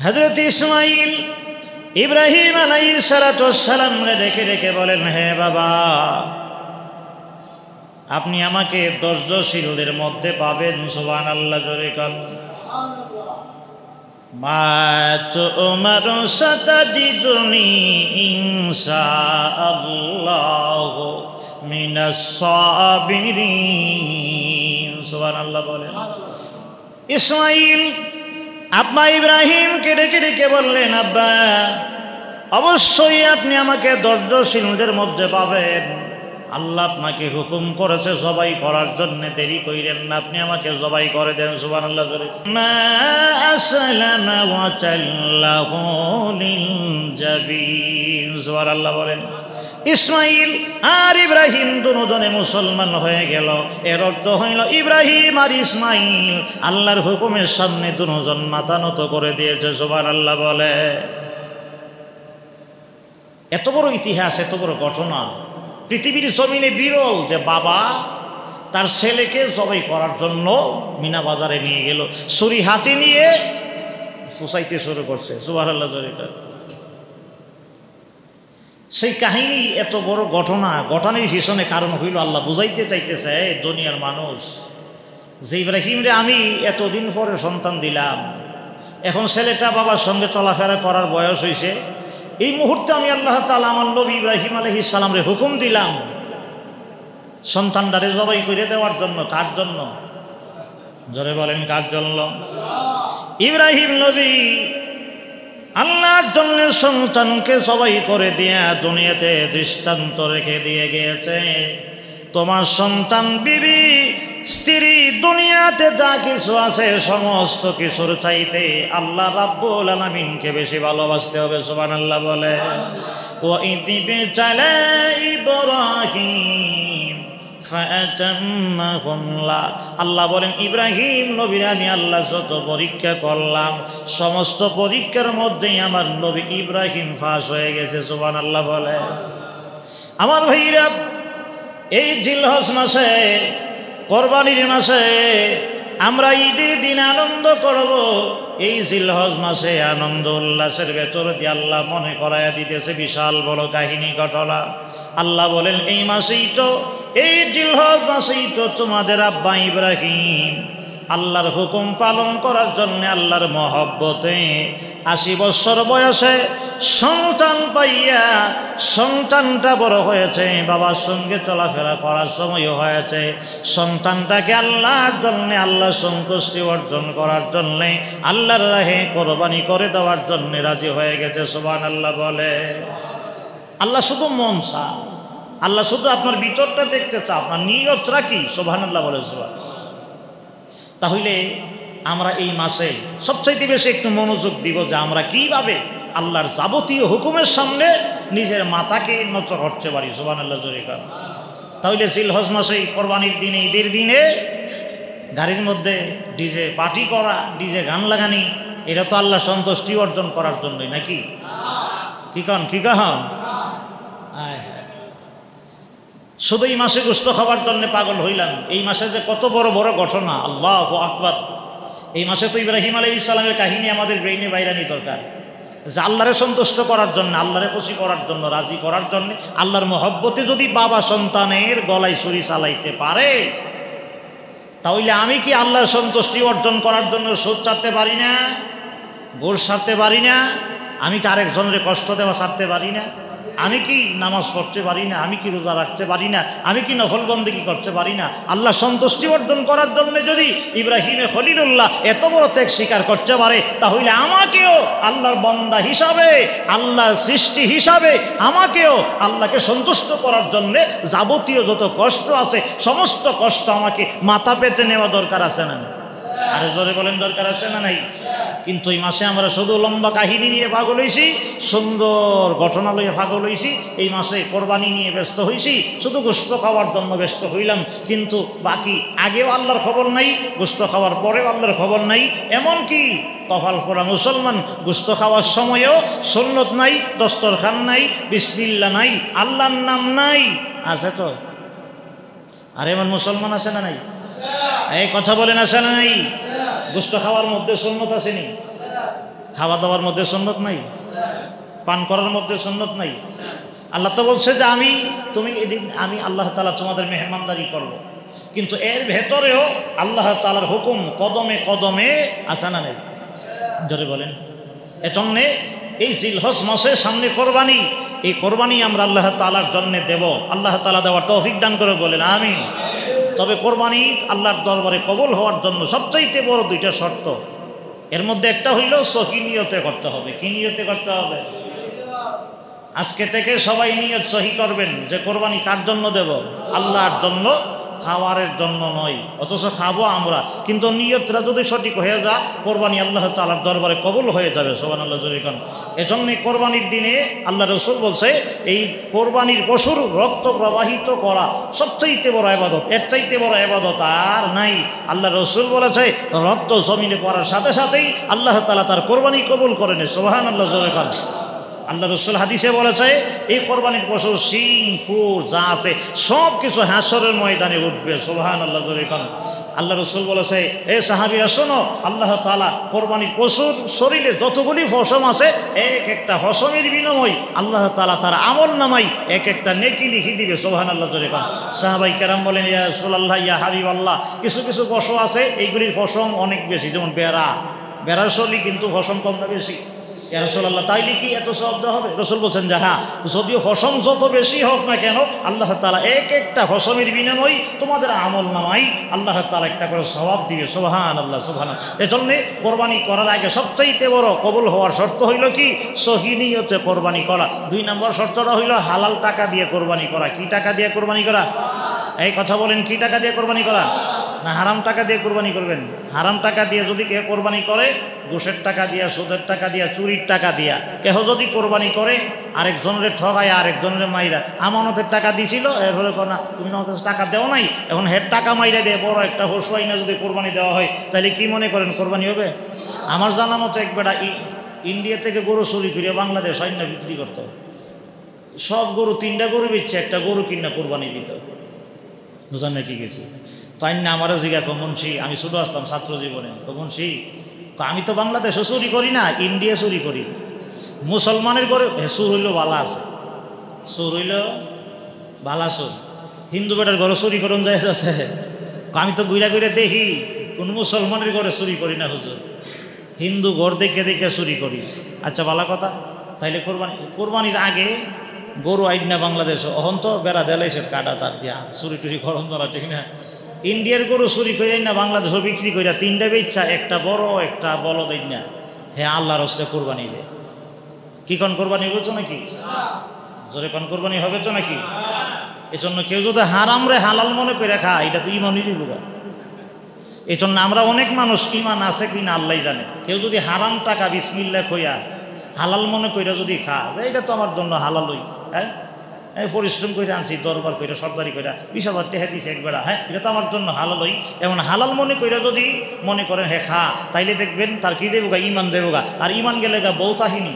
হযরত ইসমাঈল ইব্রাহিম আলাইহিস সালামকে ডেকে ডেকে বলেন, হে বাবা, আপনি আমাকে ধৈর্যশীলদের মধ্যে পাবেন। সুবহানাল্লাহ জোরে কও। মা তুমার সাতাজিদুনি ইনশাআল্লাহ মিনাস সাবিরিন। সুবহানাল্লাহ বলেন। ইসমাঈল আব্বা ইব্রাহিমকে ডেকে ডেকে বললেন, আব্বা, অবশ্যই আপনি আমাকে ধৈর্যশীলদের মধ্যে পাবেন। আল্লাহ আপনাকে হুকুম করেছে জবাই করার জন্য, দেরি কইরেন না, আপনি আমাকে জবাই করে দেন। সুবহানাল্লাহ জোরে। মা আসলামা ওয়া তাল্লাহু লিল জাবিন। সুবহানাল্লাহ বলেন। ইসমাঈল আর ইব্রাহিম দুজনে মুসলমান হয়ে গেল। এর অর্থ হইল ইব্রাহিম আর ইসমাঈল আল্লাহর হুকুমের সামনে দুজন মাথা নত করে দিয়েছে। সুবহানাল্লাহ বলে। এত বড় ইতিহাস, এত বড় ঘটনা পৃথিবীর জমিনে বিরল যে বাবা তার ছেলেকে জবাই করার জন্য মিনা বাজারে নিয়ে গেল, ছুরি হাতে নিয়ে ফুসাইতে শুরু করছে। সুবহানাল্লাহ। সেই কাহিনী এত বড় ঘটনা, ঘটনার পিছনে কারণ হইল আল্লাহ বুঝাইতে চাইতেছে দুনিয়ার মানুষ যে ইব্রাহিম রে আমি এতদিন পরে সন্তান দিলাম, এখন ছেলেটা বাবার সঙ্গে চলাফেরা করার বয়স হয়েছে, এই মুহূর্তে আমি আল্লাহ তাআলা আমার নবী ইব্রাহিম আলাইহিস সালাম রে হুকুম দিলাম সন্তানটারে জবাই করে দেওয়ার জন্য। কার জন্য? জোরে বলেন কার জন্য? ইব্রাহিম নবী আল্লাহর জন্য সন্তানকে জবাই করে দিয়া দুনিয়াতে দৃষ্টান্ত রেখে দিয়ে গিয়েছে, তোমার সন্তান, বিবি, স্ত্রী, দুনিয়াতে যা কিছু আছে সমস্ত কিছুর চাইতে আল্লাহ রাব্বুল আলামিনকে বেশি ভালোবাসতে হবে। সুবহানাল্লাহ বলে। ওয়া ইযি চালা ইব্রাহিম ফাআতাম্মাহুল্লাহ, আল্লাহ বলেন ইব্রাহিম নবীর আমি আল্লাহ যত পরীক্ষা করলাম সমস্ত পরীক্ষার মধ্যেই আমার নবী ইব্রাহিম ফাঁস হয়ে গেছে। সুবহানাল্লাহ বলে। আমার ভাইরা, এই জিলহজ মাসে, কোরবানির মাসে আমরা ঈদের দিন আনন্দ করব। এই জিলহজ মাসে আনন্দ উল্লাসের ভেতর দিয়ে আল্লাহ মনে করাইয়া দিতেছে বিশাল বড় কাহিনী ঘটনা। আল্লাহ বলেন এই মাসেই তো, এই জিলহজ মাসেই তো তোমাদের আব্বা ইব্রাহিম আল্লাহর হুকুম পালন করার জন্য আল্লাহর মহব্বতে 80 বছর বয়সে সন্তান পাইয়া, সন্তানটা বড় হয়েছে, বাবার সঙ্গে চলাফেরা করার সময়ও হয়েছে, সন্তানটাকে আল্লাহর জন্য, আল্লাহ সন্তুষ্টি অর্জন করার জন্য, আল্লাহর রাহে কোরবানি করে দেওয়ার জন্য রাজি হয়ে গেছে। সুবহানাল্লাহ বলে। আল্লাহ শুধু মন চায়, আল্লাহ শুধু আপনার ভিতরটা দেখতে চায়, আপনার নিয়তটা কি। সুবহানাল্লাহ বলে। তাহলে আমরা এই মাসে সবচাইতে বেশি একটু মনোযোগ দিব যে আমরা কিভাবে আল্লাহর যাবতীয় হুকুমের সামনে নিজের মাথাকে নত করতে পারি। সুবহানাল্লাহ জোরে কার। তাহলে জিলহজ মাসে কোরবানির দিনে, ঈদের দিনে গাড়ির মধ্যে ডিজে পার্টি করা, ডিজে গান লাগানি, এটা তো আল্লাহ সন্তুষ্টি অর্জন করার জন্যই নাকি? কি কন? কি কন? শুধু এই মাসে গোশত খাবার জন্য পাগল হইলাম। এই মাসে যে কত বড় বড় ঘটনা, আল্লাহু আকবার। এই মাসে তো ইব্রাহিম আলাইহিস সালামের কাহিনী আমাদের ব্রেইনে বাইরানি দরকার, যে আল্লাহরে সন্তুষ্ট করার জন্য, আল্লাহরে খুশি করার জন্য, রাজি করার জন্য, আল্লাহর মহব্বতে যদি বাবা সন্তানের গলায় ছুরি চালাইতে পারে, তাহলে আমি কি আল্লাহর সন্তুষ্টি অর্জন করার জন্য সুদ ছাড়তে পারি না, ঘুষ ছাড়তে পারি না, আমি কি আরেকজনের কষ্ট দেওয়া ছাড়তে পারি না, আমি কি নামাজ পড়তে পারি না, আমি কি রোজা রাখতে পারি না, আমি কি নফল বন্দেগী করতে পারি না? আল্লাহ সন্তুষ্টি অর্জন করার জন্য যদি ইব্রাহিমে খলিলুল্লাহ এত বড় ত্যাগ স্বীকার করতে পারে, তাহলে আমাকেও আল্লাহর বান্দা হিসাবে, আল্লাহর সৃষ্টি হিসাবে আমাকেও আল্লাহকে সন্তুষ্ট করার জন্যে যাবতীয় যত কষ্ট আছে সমস্ত কষ্ট আমাকে মাথা পেতে নেওয়া দরকার আছে না? আরে জোরে বলেন, দরকার আছে না নাই? কিন্তু এই মাসে আমরা শুধু লম্বা কাহিনী নিয়ে পাগল হয়েছি, সুন্দর ঘটনা লইয়ে পাগল হয়েছি। এই মাসে কোরবানি নিয়ে ব্যস্ত হয়েছি, শুধু গোশত খাওয়ার জন্য ব্যস্ত হইলাম, কিন্তু বাকি আগেও আল্লাহর খবর নাই, গোশত খাওয়ার পরেও আল্লাহর খবর নাই। এমনকি কপাল পোড়া মুসলমান, গোশত খাওয়ার সময়ও সুন্নত নাই, দস্তরখান নাই, বিসমিল্লাহ নাই, আল্লাহর নাম নাই। আছে তো? আরে এমন মুসলমান আছে না নাই? এই কথা বলেন, আছে না নাই? গোশত খাওয়ার মধ্যে সুন্নত আসেনি? খাওয়া দাওয়ার মধ্যে সুন্নত নাই? পান করার মধ্যে সুন্নত নাই? আল্লাহ তো বলছে যে তুমি এদিন আমি আল্লাহ তাআলা তোমাদের মেহমানদারি করব, কিন্তু এর ভেতরেও আল্লাহ তাআলার হুকুম কদমে কদমে আছে না নাই? জোরে বলেন। এজন্য এই জিলহজ মাসের সামনে কোরবানি, এই কোরবানি আমরা আল্লাহ তাআলার জন্য দেব। আল্লাহ তাআলা দেওয়ার তৌফিক দান করে বলেন আমিন। তবে কোরবানি আল্লাহর দরবারে কবুল হওয়ার জন্য সবচাইতে বড় 2টা শর্ত, এর মধ্যে একটা হইল সহি নিয়তে করতে হবে। কি নিয়তে করতে হবে? আজকে থেকে সবাই নিয়ত সহি করবেন যে কোরবানি কার জন্য দেব? আল্লাহর জন্য, খাওয়ারের জন্য নয়। অথচ খাবো আমরা, কিন্তু নিয়তটা যদি সঠিক হয়ে যায় কোরবানি আল্লাহ তাআলার দরবারে কবুল হয়ে যাবে। সুবহানাল্লাহ জোরে কোন। এজন্য কোরবানির দিনে আল্লাহ রাসূল বলছে এই কোরবানির পশুর রক্ত প্রবাহিত করা সবচাইতে বড় ইবাদত, এর চাইতে বড় ইবাদত আর নাই। আল্লাহ রাসূল বলেছে রক্ত জমিনে পড়ার সাথে সাথেই আল্লাহ তাআলা তার কোরবানি কবুল করে নেয়। সুবহানাল্লাহ জোরে কোন। আল্লাহ রসুল হাদিসে বলেছে এই কোরবানির পশু শিং খুর যা আছে সব কিছু হাসরের ময়দানে উঠবে। সুবহানাল্লাহ জোরে কোন। আল্লাহ রসুল বলেছে এ সাহাবীরা শোনো, আল্লাহ তাআলা কোরবানির পশুর শরীরে যতগুলি পশম আছে এক একটা পশমের বিনিময়ে আল্লাহ তাআলা তার আমল নামাই এক একটা নেকি লিখে দিবে। সুবহানাল্লাহ জোরে কোন। সাহাবাই কেরাম বলেন ইয়া রাসূলুল্লাহ ইয়া হাবিবাল্লাহ, কিছু কিছু পশু আছে এইগুলির পশম অনেক বেশি, যেমন বেড়ার শরীর কিন্তু পশম কমটা বেশি। ইয়া রাসূলুল্লাহ তাইলে কি এত সওয়াব দেওয়া হবে? রাসূল বলেন যে হ্যাঁ, যদিও পশম যত বেশি হোক না কেন আল্লাহ তাআলা এক একটা পশমের বিনিময়ে তোমাদের আমল নামাই আল্লাহ তাআলা একটা করে সওয়াব দিবে। সুবহানাল্লাহ সুবহানাল্লাহ। এজন্য কোরবানি করার আগে সবচাইতে বড় কবুল হওয়ার শর্ত হইল কি? সহি নিয়তে কোরবানি করা। 2 নম্বর শর্তটা হইল হালাল টাকা দিয়ে কোরবানি করা। কি টাকা দিয়ে কোরবানি করা? এই কথা বলেন, কি টাকা দিয়ে কোরবানি করা? না হারাম টাকা দিয়ে কোরবানি করবেন? হারাম টাকা দিয়ে যদি কেউ কোরবানি করে, ঘুষের টাকা দিয়া, সুদের টাকা দিয়া, চুরির টাকা দিয়া কেহ যদি কোরবানি করে, আরেকজনের ঠগায় আরেকজনের মাইরা, আমানতের টাকা দিছিল এরপরে না তুমি আমার কাছে টাকা দেও নাই, এখন হের টাকা মাইরা দিয়ে বড় একটা হসুয়াই না যদি কোরবানি দেওয়া হয়, তাহলে কি মনে করেন কোরবানি হবে? আমার জানা মতো এক বেটা ইন্ডিয়া থেকে গরু চুরি করিয়া বাংলাদেশ আইন না বিক্রি করতো। সব গরু 3টা গরু বেচছে, একটা গরু কিনা কোরবানি দিত। বুঝান না কি গেছি? তাই না আমারও জিজ্ঞাসা মুন্সি, আমি শুধু আসলাম ছাত্র জীবনে, মুন্সি আমি তো বাংলাদেশও চুরি করি না, ইন্ডিয়া চুরি করি। মুসলমানের ঘরে চুর হইল বালা আছে, চুর হইল বালা চুর। হিন্দু বেটার ঘরে চুরি করুন যায় আছে? আমি তো ঘুরা ঘুরে দেখি কোন মুসলমানের ঘরে চুরি করি না হুজুর, হিন্দু ঘর দেখে দেখে চুরি করি। আচ্ছা ভালো কথা। তাইলে কোরবানির আগে গরু আইন না বাংলাদেশ, অহন তো বেড়া দেলাইছে কাটা তার দিয়া চুরি টুরি করন না, ঠিক না? ইন্ডিয়ার গরু চুরি করে না বাংলাদেশও বিক্রি করে 3টা বেচ্ছা, একটা বড় একটা বলদ না। হ্যাঁ আল্লাহর হস্তে কোরবানি দে। কি কোন কোরবানি হতো নাকি? জোরে কোন কোরবানি হবে তো নাকি? এজন্য কেউ যদি হারাম রে হালাল মনে করে খা, এটা তো ইমানই দিব। এজন্য আমরা অনেক মানুষ ইমান আছে কিনা আল্লাহ জানে, কেউ যদি হারাম টাকা বিসমিল্লাহ কইয়া হালাল মনে কইরা যদি খা, এটা তো আমার জন্য হালালই। হ্যাঁ পরিশ্রম করে আনছি, দরবার করে সর্দারি করে 20,000 টাকা দিয়েছে একবার, হ্যাঁ এটা তো আমার জন্য হালালই। এমন হালাল মনে কইরা যদি মনে করেন হ্যাঁ খা, তাইলে দেখবেন তার কি দেবগা? ইমান দেবগা। আর ইমান গেলে গা বউতাহিনী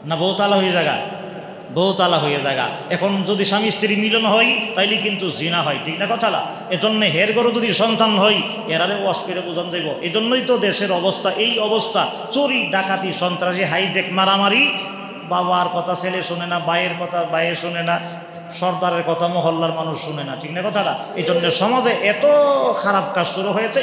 না বউতালা হয়ে জায়গা, বউতালা হয়ে জায়গা। এখন যদি স্বামী স্ত্রী মিলন হয় তাইলে কিন্তু জিনা হয়, ঠিক না কথাটা? এজন্য হের গরু যদি সন্তান হয় এরারে ওয়াশ করে বোঝান যাইব। এজন্যই তো দেশের অবস্থা এই অবস্থা, চুরি ডাকাতি সন্ত্রাসী হাইজেক মারামারি। বাবার কথা ছেলে শোনে না, ভাইয়ের কথা ভাইয়ে শোনে না, সর্দারের কথা মহল্লার মানুষ শুনে না, ঠিক না কথাটা? এই জন্য সমাজে এত খারাপ কাজ শুরু হয়েছে।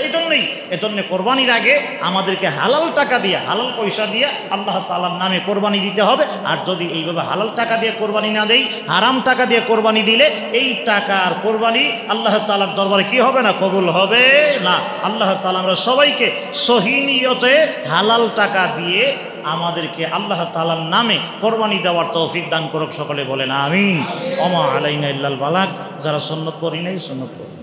এজন্য কোরবানির আগে আমাদেরকে হালাল টাকা দিয়ে, হালাল পয়সা দিয়ে আল্লাহ তাআলার নামে কোরবানি দিতে হবে। আর যদি এইভাবে হালাল টাকা দিয়ে কোরবানি না দেই, হারাম টাকা দিয়ে কোরবানি দিলে এই টাকার কোরবানি আল্লাহ তাআলার দরবারে কি হবে না? কবুল হবে না। আল্লাহ তাআলা আমরা সবাইকে সহি নিয়তে হালাল টাকা দিয়ে আমাদেরকে আল্লাহ তাআলার নামে কোরবানি দেওয়ার তৌফিক দান করুক। সকলে বলেন আমিন। ওমা আলাইনা ইল্লাল বালাগ। যারা সুন্নাত পড়ি নাই সুন্নাত পড়ি।